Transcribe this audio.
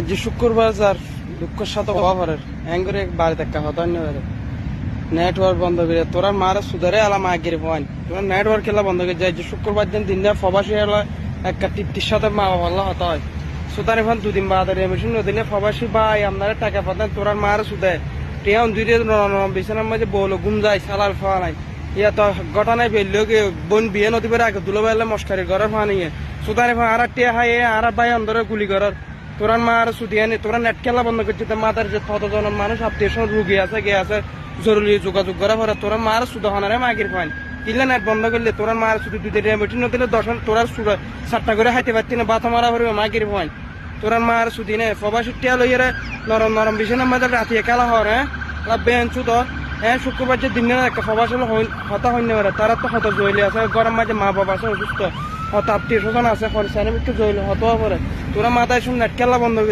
যে শুক্রবার যার দুঃখের সাথে খবরের হ্যাং করে বাড়িতে একটা হতো নেটওয়ার্ক বন্ধ করে তোরা মারা সুদারে আলাম আগের পয়েন্ট তোরা নেটওয়ার্ক খেলা বন্ধ করে যায় যে শুক্রবার দিন দিন প্রবাসী এলা একটা টিপটির সাথে মা বাবা হতো হয় সুতার এখন দুদিন বাদে মেশিন নদিনে প্রবাসী ভাই আপনারা টাকা পাতেন তোরার মারা সুদে টিয়া দুই বিছানার মাঝে বলো ঘুম যায় সালার খাওয়া নাই ইয়া তো ঘটনায় ফেললেও কি বোন বিয়ে নদী বেড়ে আগে দুলো বেলে মস্কারি ঘরের ফানি সুতার এখন আর টিয়া হাই আর ভাই অন্দরে গুলি করার তোরার মা আর সুদিয়া নেই তোরা নেট খেলা বন্ধ করছে মাথার যে কতজন মানুষ আত্মীয় রুগী আছে গে আছে জরুরি যোগাযোগ করা পরে তোরা মার সুদা হনারে মাগির ফাইন কিনলে নেট বন্ধ করলে তোরা মার শুধু দুধের মেটিন নদিলে 10 তোরার সুরা 7টা করে হাইতে পারতি না বাতা মারা পড়বে মাগির ফাইন তোরার মার সুদি নে প্রবাসী টিয়া লইয়ারে নরম নরম বিছানার মাঝে রাতিয়ে খেলা হর হ্যাঁ বেঞ্চু তো হ্যাঁ শুক্রবার যে দিন একটা প্রবাসী হতা হইনি পারে তারা তো হত জইলে আছে গরম মাঝে মা বাবা আছে অসুস্থ হত আত্মীয় স্বজন আছে খরচানে একটু জইলে হতো পরে তোরা মাথায় শুন নেট খেলা বন্ধ করে